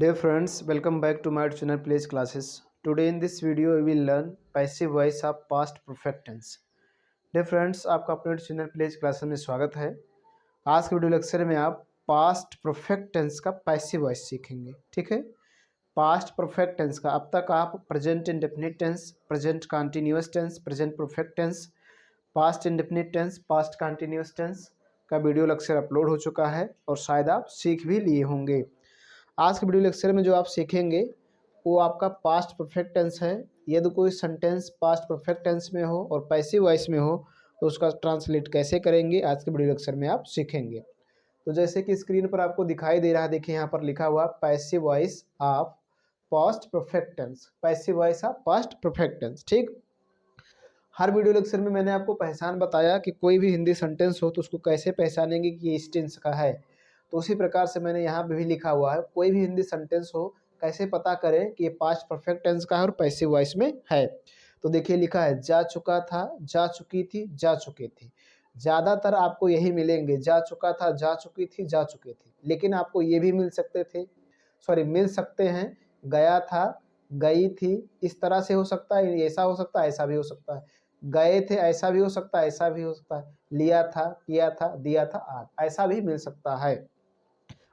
Dear friends, welcome back to my channel Place Classes. Today in this video we will learn passive voice of past perfect tense. Dear friends, आपका अपने channel place classes में स्वागत है। आज के video lecture में आप past perfect tense का पैसिव वॉइस सीखेंगे। ठीक है, पास्ट परफेक्ट टेंस का अब तक आप present indefinite tense, present continuous tense, present perfect tense, past indefinite tense, past continuous tense का वीडियो लेक्चर अपलोड हो चुका है और शायद आप सीख भी लिए होंगे। आज के वीडियो लेक्चर में जो आप सीखेंगे वो आपका पास्ट परफेक्ट टेंस है। यदि कोई सेंटेंस पास्ट परफेक्ट टेंस में हो और पैसिव वॉइस में हो तो उसका ट्रांसलेट कैसे करेंगे आज के वीडियो लेक्चर में आप सीखेंगे। तो जैसे कि स्क्रीन पर आपको दिखाई दे रहा है, देखिए यहाँ पर लिखा हुआ passive voice of past perfect tense, passive voice of past perfect tense. ठीक, हर वीडियो लेक्चर में मैंने आपको पहचान बताया कि कोई भी हिंदी सेंटेंस हो तो उसको कैसे पहचानेंगे कि ये इस टेंस का है। तो उसी प्रकार से मैंने यहाँ पे भी लिखा हुआ है, कोई भी हिंदी सेंटेंस हो कैसे पता करें कि ये पास्ट परफेक्ट टेंस का है और पैसिव वॉइस में है। तो देखिए लिखा है जा चुका था, जा चुकी थी, जा चुके थे। ज़्यादातर आपको यही मिलेंगे, जा चुका था, जा चुकी थी, जा चुके थे। लेकिन आपको ये भी मिल सकते हैं गया था, गई थी। इस तरह से हो सकता है, ऐसा हो सकता है, ऐसा भी हो सकता है। गए थे ऐसा भी हो सकता है, ऐसा भी हो सकता है। लिया था, किया था, दिया था, आज ऐसा भी मिल सकता है।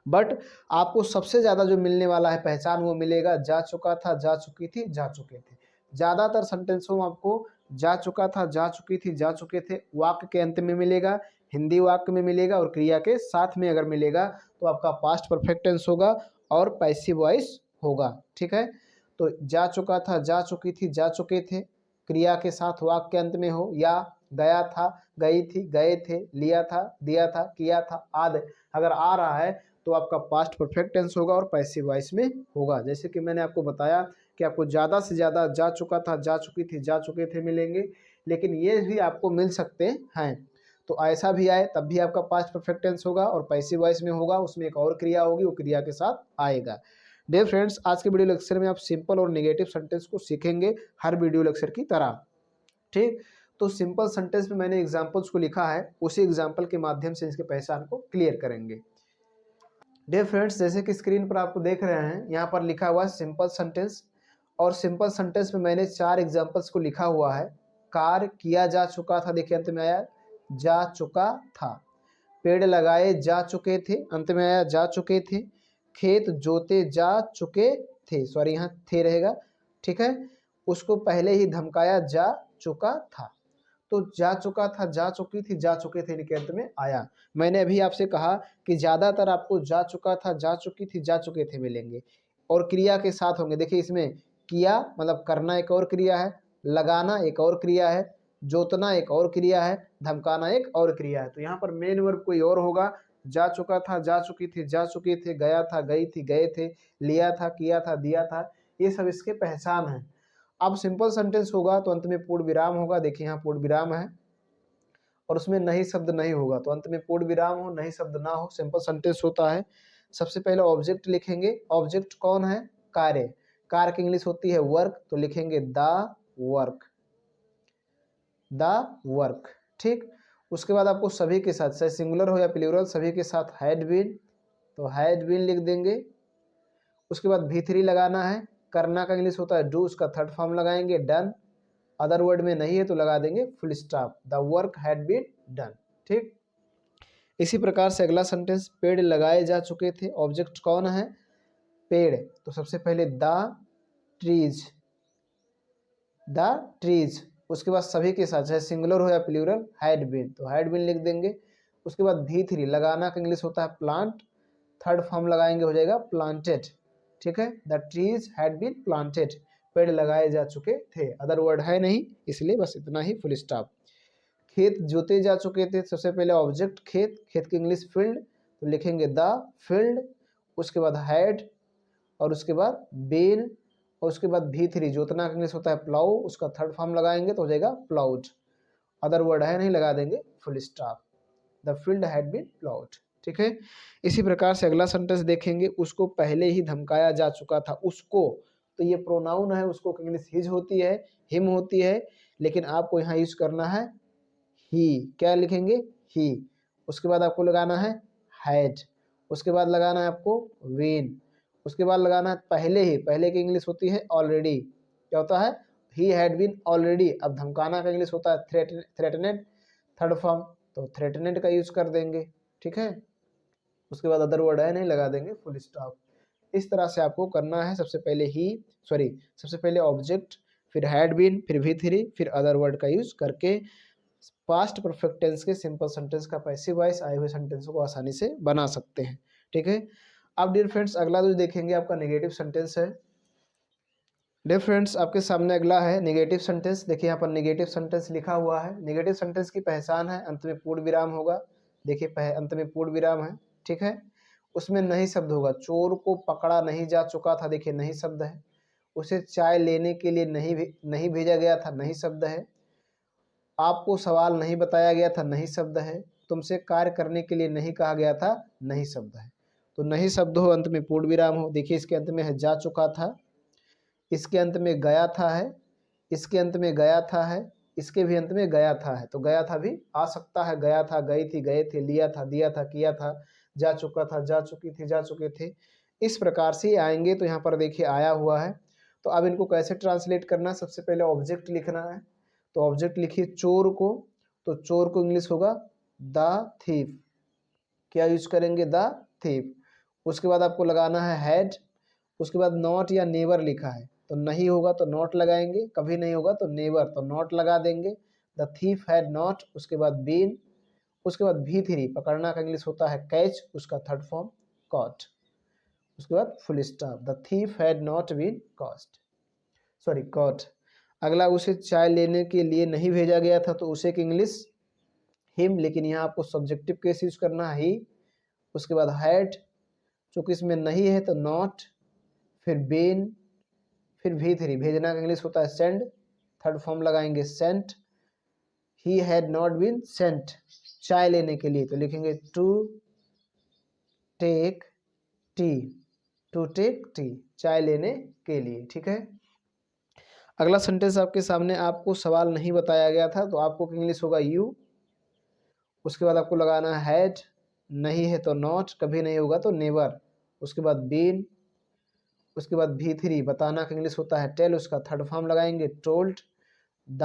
बट आपको सबसे ज़्यादा जो मिलने वाला है पहचान वो मिलेगा जा चुका था, जा चुकी थी, जा चुके थे। ज़्यादातर सेंटेंसों में आपको जा चुका था, जा चुकी थी, जा चुके थे वाक्य के अंत में मिलेगा, हिंदी वाक्य में मिलेगा और क्रिया के साथ में अगर मिलेगा तो आपका पास्ट परफेक्ट टेंस होगा और पैसिव वॉइस होगा। ठीक है, तो जा चुका था, जा चुकी थी, जा चुके थे क्रिया के साथ वाक्य के अंत में हो, या गया था, गई थी, गए थे, लिया था, दिया था, किया था आदि अगर आ रहा है तो आपका पास्ट परफेक्ट टेंस होगा और पैसिव वॉइस में होगा। जैसे कि मैंने आपको बताया कि आपको ज़्यादा से ज़्यादा जा चुका था, जा चुकी थी, जा चुके थे मिलेंगे, लेकिन ये भी आपको मिल सकते हैं। तो ऐसा भी आए तब भी आपका पास्ट परफेक्ट टेंस होगा और पैसिव वॉइस में होगा, उसमें एक और क्रिया होगी, वो क्रिया के साथ आएगा। डियर फ्रेंड्स, आज के वीडियो लेक्चर में आप सिंपल और नेगेटिव सेंटेंस को सीखेंगे हर वीडियो लेक्चर की तरह। ठीक, तो सिंपल सेंटेंस में मैंने एग्जांपल्स को लिखा है, उसी एग्जांपल के माध्यम से इसके पहचान को क्लियर करेंगे। डियर फ्रेंड्स, जैसे कि स्क्रीन पर आपको देख रहे हैं यहाँ पर लिखा हुआ है सिंपल सेंटेंस, और सिंपल सेंटेंस में मैंने 4 एग्जांपल्स को लिखा हुआ है। कार्य किया जा चुका था, देखिए अंत में आया जा चुका था। पेड़ लगाए जा चुके थे, अंत में आया जा चुके थे। खेत जोते जा चुके थे, सॉरी यहाँ थे रहेगा। ठीक है, उसको पहले ही धमकाया जा चुका था। तो जा चुका था, जा चुकी थी, जा चुके थे के अंत में आया। मैंने अभी आपसे कहा कि ज़्यादातर आपको जा चुका था, जा चुकी थी, जा चुके थे मिलेंगे और क्रिया के साथ होंगे। देखिए इसमें किया मतलब करना एक और क्रिया है, लगाना एक और क्रिया है, जोतना एक और क्रिया है, धमकाना एक और क्रिया है। तो यहाँ पर मेन वर्ब कोई और होगा। जा चुका था, जा चुकी थी, जा चुके थे, गया था, गई थी, गए थे, लिया था, किया था, दिया था, ये सब इसके पहचान है। अब सिंपल सेंटेंस होगा तो अंत में पूर्ण विराम होगा। देखिए यहाँ पूर्ण विराम है और उसमें नहीं शब्द नहीं होगा, तो अंत में पूर्ण विराम हो, नहीं शब्द ना हो, सिंपल सेंटेंस होता है। सबसे पहले ऑब्जेक्ट लिखेंगे। ऑब्जेक्ट कौन है? कार्य। कार्य की इंग्लिश होती है वर्क, तो लिखेंगे द वर्क, द वर्क। ठीक, उसके बाद आपको सभी के साथ, चाहे सिंगुलर हो या प्लूरल, सभी के साथ हैड बीन, तो हैड बीन लिख देंगे। उसके बाद भी3 लगाना है। करना का इंग्लिश होता है डू, उसका थर्ड फॉर्म लगाएंगे डन। अदर वर्ड में नहीं है तो लगा देंगे full stop, the work had been done. ठीक, इसी प्रकार से अगला सेंटेंस, पेड़ लगाए जा चुके थे। ऑब्जेक्ट कौन है? पेड़, तो सबसे पहले द ट्रीज, द ट्रीज। उसके बाद सभी के साथ, चाहे सिंगुलर हो या प्लूरल, हैड बीन, तो हैड बीन लिख देंगे। उसके बाद भी3 लगाना का इंग्लिश होता है प्लांट, थर्ड फॉर्म लगाएंगे हो जाएगा प्लांटेड। ठीक है, the trees had been planted, पेड़ लगाए जा चुके थे। अदर वर्ड है नहीं, इसलिए बस इतना ही, फुल स्टॉप। खेत जोते जा चुके थे, सबसे पहले ऑब्जेक्ट खेत, खेत की इंग्लिश फील्ड, तो लिखेंगे द फील्ड। उसके बाद हैड और उसके बाद बीन और उसके बाद भी3 जोतना का इंग्लिश होता है प्लाउ, उसका थर्ड फॉर्म लगाएंगे तो हो जाएगा प्लाउड। अदर वर्ड है नहीं, लगा देंगे full stop, the field had been ploughed. ठीक है, इसी प्रकार से अगला सेंटेंस देखेंगे, उसको पहले ही धमकाया जा चुका था। उसको, तो ये प्रोनाउन है, उसको इंग्लिश हिज होती है, हिम होती है, लेकिन आपको यहाँ यूज करना है ही। क्या लिखेंगे? ही। उसके बाद आपको लगाना है हैड, उसके बाद लगाना है आपको बीन, उसके बाद लगाना है पहले ही, पहले की इंग्लिश होती है ऑलरेडी, क्या होता है, ही हैड बीन ऑलरेडी। अब धमकाना का इंग्लिश होता है थ्रेटनेड, थर्ड फॉर्म, तो थ्रेटनेड का यूज कर देंगे, ठीक है। उसके बाद अदर वर्ड है नहीं लगा देंगे, फुल स्टॉप। इस तरह से आपको करना है। सबसे पहले सबसे पहले ऑब्जेक्ट, फिर हैड बीन, फिर V3, फिर अदर वर्ड का यूज करके पास्ट परफेक्ट टेंस के सिंपल सेंटेंस का पैसिव वॉइस आए हुए सेंटेंसों को आसानी से बना सकते हैं, ठीक है। अब डियर फ्रेंड्स अगला जो देखेंगे आपका नेगेटिव सेंटेंस है। डियर फ्रेंड्स आपके सामने अगला है नेगेटिव सेंटेंस। देखिए यहाँ पर नेगेटिव सेंटेंस लिखा हुआ है। नेगेटिव सेंटेंस की पहचान है, अंत में पूर्ण विराम होगा। देखिए अंत में पूर्ण विराम है, ठीक है। उसमें नहीं शब्द होगा। चोर को पकड़ा नहीं जा चुका था, देखिए नहीं शब्द है। उसे चाय लेने के लिए नहीं भेजा गया था, नहीं शब्द है। आपको सवाल नहीं बताया गया था, नहीं शब्द है। तुमसे कार्य करने के लिए नहीं कहा गया था, नहीं शब्द है। तो नहीं शब्द हो, अंत में पूर्ण विराम हो। देखिए इसके अंत में है जा चुका था, इसके अंत में गया था है, इसके अंत में गया था है, इसके भी अंत में गया था है। तो गया था भी आ सकता है, गया था, गई थी, गए थे, लिया था, दिया था, किया था, जा चुका था, जा चुकी थी, जा चुके थे। इस प्रकार से आएंगे। तो यहाँ पर देखिए आया हुआ है। तो अब इनको कैसे ट्रांसलेट करना है, सबसे पहले ऑब्जेक्ट लिखना है। तो ऑब्जेक्ट लिखिए चोर को, तो चोर को इंग्लिश होगा द थीफ, क्या यूज करेंगे, द थीफ। उसके बाद आपको लगाना है हैड। उसके बाद नॉट या नेवर लिखा है, तो नहीं होगा तो नॉट लगाएंगे, कभी नहीं होगा तो नेवर, तो नॉट लगा देंगे। द थीफ हैड नॉट, उसके बाद बीन, उसके बाद V3 पकड़ना का इंग्लिश होता है कैच, उसका थर्ड फॉर्म कॉट, उसके बाद full stop. The thief had not been caught. अगला उसे चाय लेने के लिए नहीं भेजा गया था, तो उसे की इंग्लिश हिम, लेकिन यहाँ आपको सब्जेक्टिव केस यूज करना है ही। उसके बाद हैड, चूंकि इसमें नहीं है तो नॉट, फिर बीन, फिर V3 भेजना का इंग्लिश होता है सेंड, थर्ड फॉर्म लगाएंगे sent. He had not been sent, चाय लेने के लिए, तो लिखेंगे टू टेक टी, चाय लेने के लिए, ठीक है। अगला सेंटेंस आपके सामने, आपको सवाल नहीं बताया गया था, तो आपको इंग्लिश होगा यू। उसके बाद आपको लगाना है हैड, नहीं है तो नॉट, कभी नहीं होगा तो नेवर। उसके बाद बीन, उसके बाद V3 बताना का इंग्लिश होता है टेल, उसका थर्ड फॉर्म लगाएंगे told the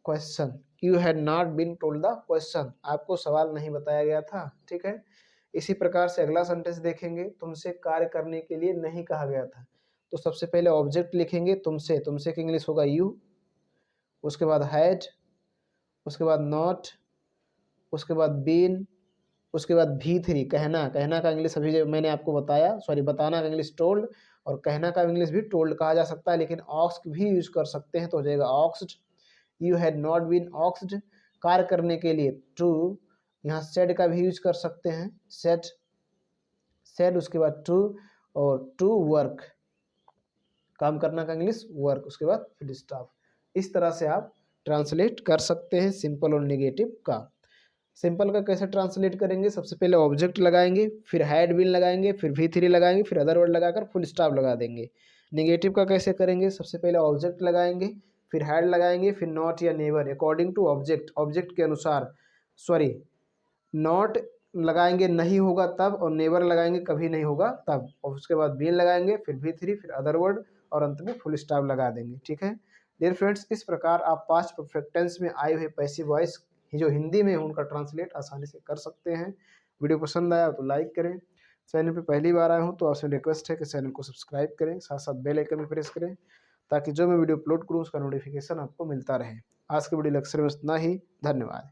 question, you had not been told the question, आपको सवाल नहीं बताया गया था, ठीक है। इसी प्रकार से अगला सेंटेंस देखेंगे, तुमसे कार्य करने के लिए नहीं कहा गया था। तो सबसे पहले ऑब्जेक्ट लिखेंगे तुमसे का इंग्लिश होगा यू। उसके बाद हैड, उसके बाद नॉट, उसके बाद बीन, उसके बाद V3 कहना का इंग्लिश अभी जो मैंने आपको बताया, बताना का इंग्लिश टोल्ड, और कहना का इंग्लिश भी टोल्ड कहा जा सकता है, लेकिन ऑक्स्ड भी यूज कर सकते हैं, तो हो जाएगा ऑक्स्ड। यू हैड नॉट बीन ऑक्स्ड, कार्य करने के लिए टू, यहाँ सेड का भी यूज कर सकते हैं, सेड, उसके बाद टू, और टू वर्क, काम करना का इंग्लिश वर्क, उसके बाद फुल स्टॉप। इस तरह से आप ट्रांसलेट कर सकते हैं सिंपल और नेगेटिव का। सिंपल का कैसे ट्रांसलेट करेंगे, सबसे पहले ऑब्जेक्ट लगाएंगे, फिर हैड बीन लगाएंगे, फिर V3 लगाएंगे, फिर अदर वर्ड लगाकर फुल स्टॉप लगा देंगे। नेगेटिव का कैसे करेंगे, सबसे पहले ऑब्जेक्ट लगाएंगे, फिर हैड लगाएंगे, फिर नॉट या नेवर अकॉर्डिंग टू ऑब्जेक्ट के अनुसार, नॉट लगाएंगे नहीं होगा तब, और नेवर लगाएंगे कभी नहीं होगा तब, और उसके बाद बीन लगाएंगे, फिर V3, फिर अदर वर्ड, और अंत में फुल स्टॉप लगा देंगे, ठीक है। डियर फ्रेंड्स, इस प्रकार आप पास्ट परफेक्ट टेंस में आए हुए पैसिव वॉइस जो हिंदी में है उनका ट्रांसलेट आसानी से कर सकते हैं। वीडियो पसंद आया तो लाइक करें, चैनल पे पहली बार आए हूँ तो आपसे रिक्वेस्ट है कि चैनल को सब्सक्राइब करें, साथ साथ बेल आइकन भी प्रेस करें, ताकि जो मैं वीडियो अपलोड करूँ उसका नोटिफिकेशन आपको मिलता रहे। आज के वीडियो लेक्चर में इतना ही, धन्यवाद।